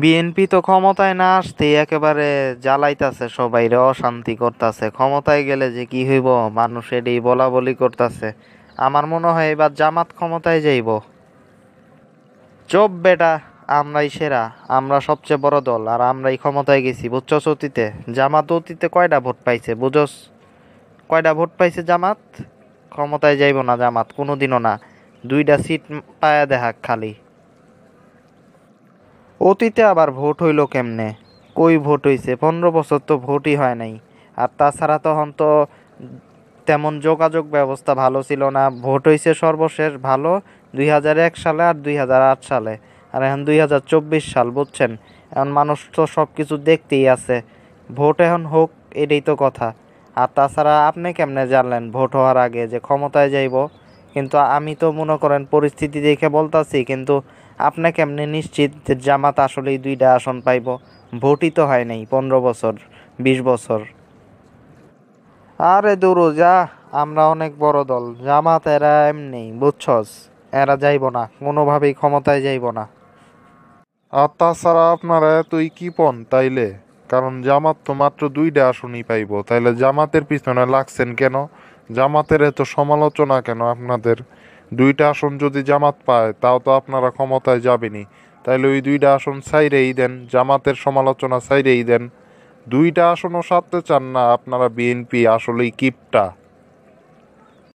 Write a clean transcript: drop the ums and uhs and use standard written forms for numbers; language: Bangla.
বিএনপি তো ক্ষমতায় না আসতেই একেবারে জ্বালাইতাছে, সবাইরে অশান্তি করতাছে। ক্ষমতায় গেলে যে কি হইব মানুষ এটাই বলা বলি করতাছে। আমার মনে হয় এবার জামাত ক্ষমতায় যাইব। চুপ বেটা, আমরাই সেরা, আমরা সবচেয়ে বড় দল আর আমরাই ক্ষমতায় গেছি, বুঝছস? অতীতে জামাত অতীতে কয়টা ভোট পাইছে বুঝছস? কয়টা ভোট পাইছে জামাত? ক্ষমতায় যাইব না জামাত কোনোদিনও না। 2টা সিট পায়া দেখাক খালি। অতীতে আবার ভোট হইল কেমনে? কই ভোট হইছে? 15 বছর তো ভোটই হয় নাই। আর তাছাড়া তখন তো তেমন যোগাযোগ ব্যবস্থা ভালো ছিল না। ভোট হইছে সর্বশেষ ভালো 2001 সালে আর 2008 সালে। আর এখন 2024 সাল, বুঝছেন? এখন মানুষ তো সব কিছু দেখতেই আছে। ভোট এখন হোক, এটাই তো কথা। আর তাছাড়া আপনি কেমনে জানলেন ভোট হওয়ার আগে যে ক্ষমতায় যাইব? কিন্তু আমি তো মনে করেন পরিস্থিতি দেখে বলতাছি, কিন্তু আপনি কেমনে নিশ্চিত যে জামাত আসলেই 2টা আসন পাইব? ভোটই তো হয় নাই 15 বছর, 20 বছর। আরে দূরও যা, আমরা অনেক বড় দল। জামাত এরা এমনি, বুঝছস? এরা যাইব না, কোনোভাবেই ক্ষমতায় যাইব না। আর তাছাড়া আপনারা এতই কৃপণ তাইলে? কারণ জামাত তো মাত্র 2টা আসনই পাইব, তাইলে জামাতের পিছনে লাগছেন কেন? জামাতের এত সমালোচনা কেন আপনাদের? 2টা আসন যদি জামাত পায় তাও তো আপনারা ক্ষমতায় যাবেনই। তাইলে ওই 2টা আসন ছাইরেই দেন, জামাতের সমালোচনা ছাইরেই দেন। 2টা আসনও সারতে চান না আপনারা? বিএনপি আসলেই কিপটা।